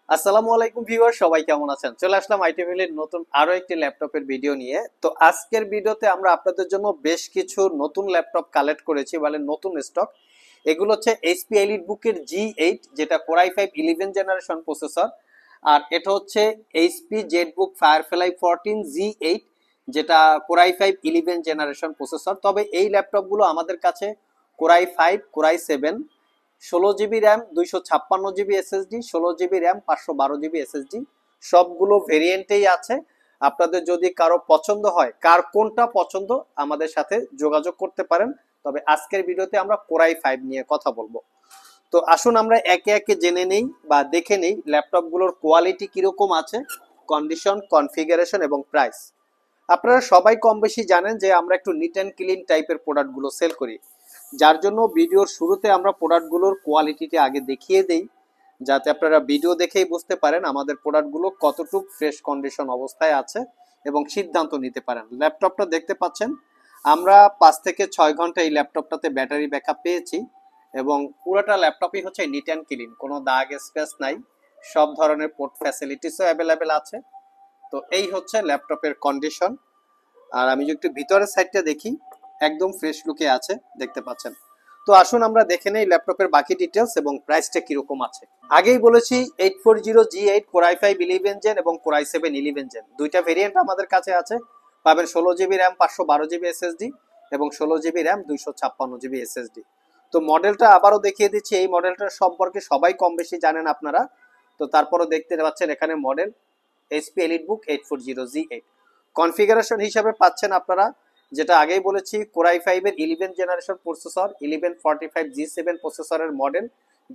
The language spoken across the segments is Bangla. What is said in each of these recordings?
আসসালামু আলাইকুম ভিউয়ার, সবাই কেমন আছেন? চলে আসলাম আইটিভিলের নতুন আরো একটি ল্যাপটপের ভিডিও নিয়ে। তো আজকের ভিডিওতে আমরা আপনাদের জন্য বেশ কিছু নতুন ল্যাপটপ কালেক্ট করেছি, বলে নতুন স্টক। এগুলো হচ্ছে এইচপি এলিট বুকের G8, যেটা কোর i5 11 জেনারেশন প্রসেসর। আর এটা হচ্ছে এইচপি জেটবুক ফায়ারফ্লাই 14 G8, যেটা কোর i5 11 জেনারেশন প্রসেসর। তবে এই ল্যাপটপগুলো আমাদের কাছে core i5, core i7, 16 GB RAM, 256 GB SSD, 16 GB RAM, 512 GB SSD, সবগুলো ভেরিয়েন্টেই আছে। আপনাদের যদি কারো পছন্দ হয়, কার কোনটা পছন্দ, আমাদের সাথে যোগাযোগ করতে পারেন। তবে আজকের ভিডিওতে আমরা কোর i5 নিয়ে কথা বলবো। তো আসুন আমরা একে একে জেনে নেই বা দেখে নেই ল্যাপটপগুলোর কোয়ালিটি কিরকম আছে, কন্ডিশন, কনফিগারেশন এবং প্রাইস। আপনারা সবাই কম বেশি জানেন যে আমরা একটু নিট অ্যান্ড ক্লিন টাইপের প্রোডাক্টগুলো সেল করি, যার জন্য ভিডিওর শুরুতে আমরা প্রোডাক্টগুলোর কোয়ালিটিটা আগে দেখিয়ে দেই, যাতে আপনারা ভিডিও দেখেই বুঝতে পারেন আমাদের প্রোডাক্টগুলো কতটুকু ফ্রেশ কন্ডিশন অবস্থায় আছে এবং সিদ্ধান্ত নিতে পারেন। ল্যাপটপটা দেখতে পাচ্ছেন, আমরা 5 থেকে 6 ঘন্টা এই ল্যাপটপটাতে ব্যাটারি ব্যাকআপ পেয়েছি এবং পুরোটা ল্যাপটপই হচ্ছে নিট অ্যান্ড ক্লিন, কোনো দাগ স্ক্র্যাচ নাই, সব ধরনের পোর্ট ফ্যাসিলিটিসও অ্যাভেলেবেল আছে। তো এই হচ্ছে ল্যাপটপের কন্ডিশন। আর আমি যদি একটু ভিতরের সাইডটা দেখি, একদম ফ্রেশ লুকে আছে, দেখতে পাচ্ছেন। তো আসুন আমরা দেখে নেই ল্যাপটপের বাকি ডিটেলস এবং প্রাইসটা কিরকম আছে। আগেই বলেছি 840G8 কোর i5 11 জেন এবং কোর i7 11 জেন, দুইটা ভেরিয়েন্ট আমাদের কাছে আছে। পাবেন 16 জিবি র্যাম, 512 জিবি এসএসডি এবং 16 জিবি র্যাম, 256 জিবি এসএসডি। তো মডেলটা আবারও দেখিয়ে দিচ্ছি, এই মডেলটার সম্পর্কে সবাই কম বেশি জানেন আপনারা। তো তারপরও দেখতে পাচ্ছেন এখানে model HP EliteBook 840G8। Configuration হিসাবে পাচ্ছেন আপনারা, যেটা আগেই বলেছি, কোর i5 এর 11 জেনারেশন প্রসেসর, 1145G7 প্রসেসরের মডেল,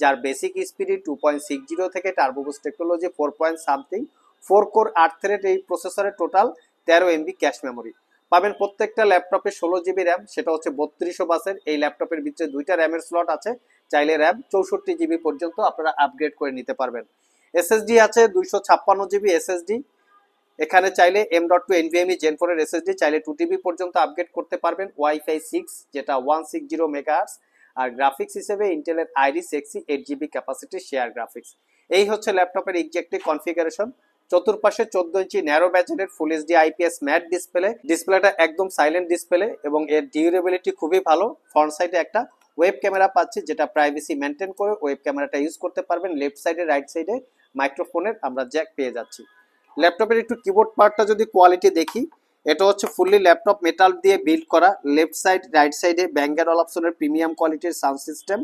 যার বেসিক স্পিড 2.60 থেকে turbo boost technology 4 point something, 4 core 8 thread এই প্রসেসরের, টোটাল 13 MB ক্যাশ মেমোরি পাবেন। প্রত্যেকটা ল্যাপটপে 16 জিবি র্যাম, সেটা হচ্ছে 3200 বাসের। এই ল্যাপটপের ভিতরে দুইটা র্যামের স্লট আছে, চাইলে র্যাম 64 জিবি পর্যন্ত আপনারা আপগ্রেড করে নিতে পারবেন। এসএসডি আছে 256 জিবি এসএসডি, এখানে চাইলে M.2 NVMe Gen 4 এর এসএসডি, চাইলে 2 TB পর্যন্ত আপগ্রেড করতে পারবেন। ওয়াইফাই 6, যেটা 160 মেগাহার্টজ। আর গ্রাফিক্স হিসেবে ইন্টেলের Iris Xe 8 GB capacity share graphics. এই হচ্ছে ল্যাপটপের এক্স্যাক্টলি কনফিগারেশন। চতুর্পাশে 14 ইঞ্চি ন্যারো ব্যাজেলের full HD IPS matte display, ডিসপ্লেটা একদম সাইলেন্ট ডিসপ্লে এবং এর ডিউরেবিলিটি খুবই ভালো। ফ্রন্ট সাইডে একটা ওয়েব ক্যামেরা পাচ্ছি, যেটা প্রাইভেসি মেনটেন করে ওয়েব ক্যামেরাটা ইউজ করতে পারবেন। লেফট সাইডে, রাইট সাইডে মাইক্রোফোনের আমরা জ্যাক পেয়ে যাচ্ছি। ল্যাপটপের একটু কিবোর্ড পার্টটা যদি কোয়ালিটি দেখি, এটা হচ্ছে ফুললি ল্যাপটপ মেটাল দিয়ে বিল্ড করা। লেফট সাইড, রাইট সাইডে ব্যাঙ্গার অপশনের প্রিমিয়াম কোয়ালিটির sound system,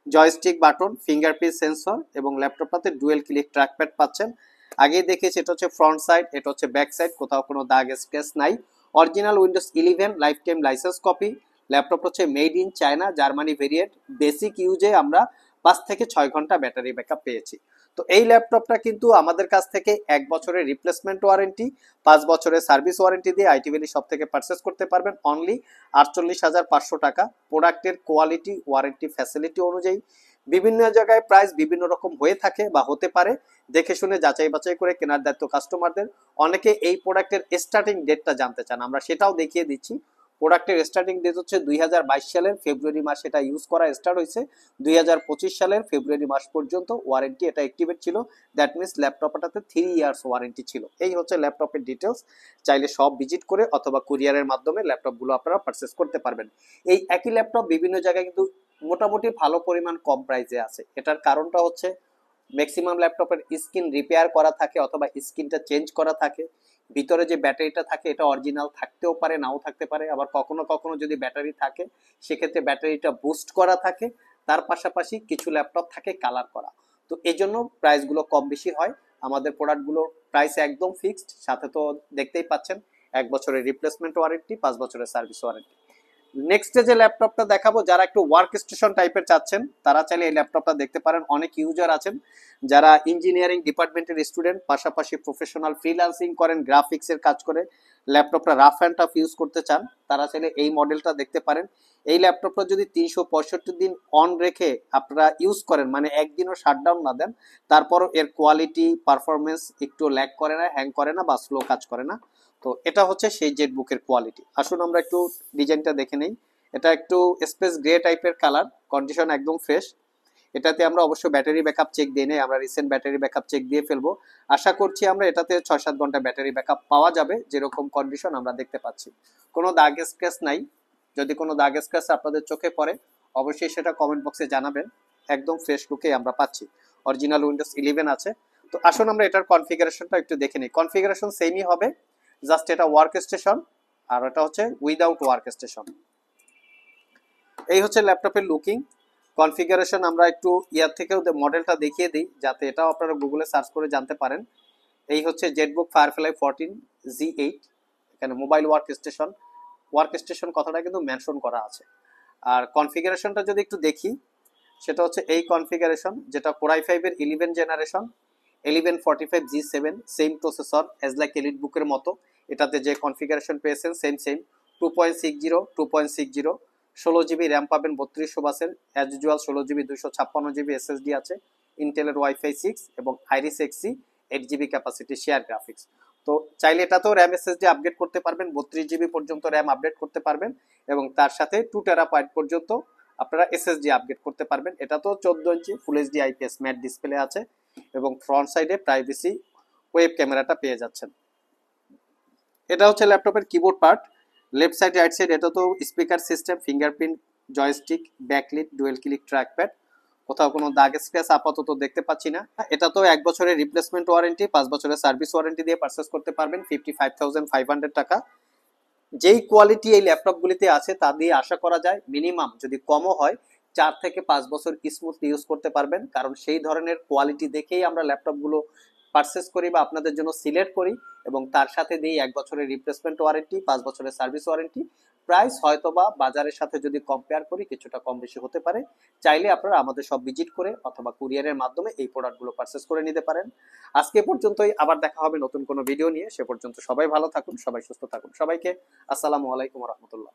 joystick button, fingerprint sensor এবং ল্যাপটপটাতে ডুয়েল ক্লিক ট্র্যাকপ্যাড পাচ্ছেন। আগেই দেখেছি, এটা হচ্ছে ফ্রন্ট সাইড, এটা হচ্ছে ব্যাক সাইড, কোথাও কোনো দাগ স্ক্র্যাচ নাই। Original Windows 11 lifetime license copy. Laptop হচ্ছে made in China, Germany variant. Basic ইউজে আমরা 5 থেকে 6 ঘন্টা ব্যাটারি ব্যাকআপ পেয়েছি। তো এই ল্যাপটপটা কিন্তু আমাদের কাছ থেকে 1 বছরের রিপ্লেসমেন্ট ওয়ারেন্টি, 5 বছরের সার্ভিস ওয়ারেন্টি দিয়ে আইটি ভ্যালি সব থেকে পারচেস করতে পারবেন অনলি 48,500 টাকা। প্রোডাক্টের কোয়ালিটি, ওয়ারেন্টি, ফ্যাসিলিটি অনুযায়ী বিভিন্ন জায়গায় প্রাইস বিভিন্ন রকম হয়ে থাকে বা হতে পারে, দেখে শুনে যাচাই বাছাই করে কেনার দায়িত্ব কাস্টমারদের। অনেকে এই প্রোডাক্টের স্টার্টিং ডেটটা জানতে চান, আমরা সেটাও দেখিয়ে দিচ্ছি। প্রোডাক্টের স্টার্টিং ডেট হচ্ছে 2022 সালের ফেব্রুয়ারি মাসে এটা ইউজ করা স্টার্ট হয়েছে। 2025 সালের ফেব্রুয়ারি মাস পর্যন্ত ওয়ারেন্টি এটা অ্যাক্টিভেট ছিল। দ্যাট মিনস ল্যাপটপটাতে 3 ইয়ার্স ওয়ারেন্টি ছিল। এই হচ্ছে ল্যাপটপের ডিটেলস। চাইলে সব ভিজিট করে অথবা কুরিয়ারের মাধ্যমে ল্যাপটপগুলো আপনারা পারচেস করতে পারবেন। এই একই ল্যাপটপ বিভিন্ন জায়গায় কিন্তু মোটামুটি ভালো পরিমাণ কম প্রাইসে আছে। এটার কারণটা হচ্ছে ম্যাক্সিমাম ল্যাপটপের স্ক্রিন রিপেয়ার করা থাকে অথবা স্ক্রিনটা চেঞ্জ করা থাকে। ভিতরে যে ব্যাটারিটা থাকে এটা অরিজিনাল থাকতেও পারে, নাও থাকতে পারে। আবার কখনো কখনো যদি ব্যাটারি থাকে, সেক্ষেত্রে ব্যাটারিটা বুস্ট করা থাকে। তার পাশাপাশি কিছু ল্যাপটপ থাকে কালার করা। তো এই জন্য প্রাইসগুলো কম বেশি হয়। আমাদের প্রোডাক্টগুলোর প্রাইস একদম ফিক্সড, সাথে তো দেখতেই পাচ্ছেন 1 বছরের রিপ্লেসমেন্ট ওয়ারেন্টি, 5 বছরের সার্ভিস ওয়ারেন্টি। নেক্সট যে ল্যাপটপটা দেখাবো, যারা একটু ওয়ার্ক স্টেশন টাইপের চাচ্ছেন তারা চাইলে এই ল্যাপটপটা দেখতে পারেন। অনেক ইউজার আছেন যারা ইঞ্জিনিয়ারিং ডিপার্টমেন্টের স্টুডেন্ট, পাশাপাশি প্রফেশনাল ফ্রিল্যান্সিং করেন, গ্রাফিক্সের কাজ করে, ল্যাপটপটা রাফ অ্যান্ড টাফ ইউজ করতে চান, তারা চাইলে এই মডেলটা দেখতে পারেন। এই ল্যাপটপটা যদি 365 দিন অন রেখে আপনারা ইউজ করেন, মানে একদিনও শাটডাউন না দেন, তারপরও এর কোয়ালিটি, পারফরমেন্স একটু ল্যাগ করে না, হ্যাং করে না বা স্লো কাজ করে না। তো এটা হচ্ছে সেই জেটবুকের কোয়ালিটি। আসুন আমরা একটু ডিজাইনটা দেখে নেই। এটা একটু স্পেস গ্রে টাইপের কালার, কন্ডিশন একদম ফ্রেশ। এটাতে আমরা অবশ্যই ব্যাটারি ব্যাকআপ চেক দিয়ে নেই, আমরা রিসেন্ট ব্যাটারি ব্যাকআপ চেক দিয়ে ফেলবো। আশা করছি আমরা এটাতে 6-7 ঘন্টা ব্যাটারি ব্যাকআপ পাওয়া যাবে, যেরকম কন্ডিশন আমরা দেখতে পাচ্ছি। কোনো দাগ স্ক্র্যাচ নাই। যদি কোনো দাগ স্ক্র্যাচ আপনাদের চোখে পড়ে অবশ্যই সেটা কমেন্ট বক্সে জানাবেন। একদম ফ্রেশ লুকে আমরা পাচ্ছি, অরিজিনাল উইন্ডোজ 11 আছে। তো আসুন আমরা এটার কনফিগারেশনটা একটু দেখে নিই। কনফিগারেশন সেমই হবে, জাস্ট এটা ওয়ার্ক স্টেশন আর এটা হচ্ছে উইদাউট ওয়ার্ক স্টেশন। এই হচ্ছে ল্যাপটপের লুকিং। কনফিগারেশন আমরা একটু ইয়ার থেকেও মডেলটা দেখিয়ে দিই, যাতে এটাও আপনারা গুগলে সার্চ করে জানতে পারেন। এই হচ্ছে জেটবুক ফায়ারফ্লাই 14 G8। এখানে মোবাইল ওয়ার্ক স্টেশন কথাটা কিন্তু মেনশন করা আছে। আর কনফিগারেশনটা যদি একটু দেখি, সেটা হচ্ছে এই কনফিগারেশন, যেটা Core i5 এর 11 generation 1145 G7, same processor as like elite বুকের মতো। এটাতে যে কনফিগারেশন পেয়েছেন সেম 2.60 16GB র্যাম পাবেন 3200 বাসের as usual, 16GB 256GB SSD আছে, ইন্টেলের ওয়াইফাই 6 এবং iris এক্সি 8GB capacity share graphics. তো চাইলে এটাতেও র্যাম এসএসডি আপগ্রেড করতে পারবেন, 32GB পর্যন্ত র্যাম আপডেট করতে পারবেন এবং তার সাথে 2TB পর্যন্ত আপনারা এসএসডি আপগ্রেড করতে পারবেন। এটা তো 14 inch full HD IPS matte display আছে এবং ফ্রন্ট সাইডে প্রাইভেসি ওয়েব ক্যামেরাটা পেয়ে যাচ্ছেন। এটা হচ্ছে ল্যাপটপের keyboard part, left side right side. এটা তো speaker system, fingerprint, joystick, backlit, dual click trackpad. কোথাও কোনো দাগ স্ক্র্যাচ আপাতত দেখতে পাচ্ছি না। এটা তো 1 বছরের রিপ্লেসমেন্ট ওয়ারেন্টি, 5 বছরের সার্ভিস ওয়ারেন্টি দিয়ে পারচেজ করতে পারবেন 55,500 টাকা। যেই কোয়ালিটি এই ল্যাপটপগুলিতে আছে তা দিয়ে আশা করা যায় মিনিমাম যদি কমও হয় 4 থেকে 5 বছর স্মুথলি ইউজ করতে পারবেন, কারণ সেই ধরনের কোয়ালিটি দেখেই আমরা ল্যাপটপগুলো পারচেজ করি বা আপনাদের জন্য সিলেক্ট করি এবং তার সাথে দিই 1 বছরের রিপ্লেসমেন্ট ওয়ারেন্টি, 5 বছরের সার্ভিস ওয়ারেন্টি। প্রাইস হয়তোবা বাজারের সাথে যদি কম্পেয়ার করি কিছুটা কম বেশি হতে পারে। চাইলে আপনারা আমাদের সব ভিজিট করে অথবা কুরিয়ারের মাধ্যমে এই প্রোডাক্টগুলো পারচেজ করে নিতে পারেন। আজকে পর্যন্তই, আবার দেখা হবে নতুন কোনো ভিডিও নিয়ে। সে পর্যন্ত সবাই ভালো থাকুন, সবাই সুস্থ থাকুন। সবাইকে আসসালামু আলাইকুম রহমতুল্লাহ।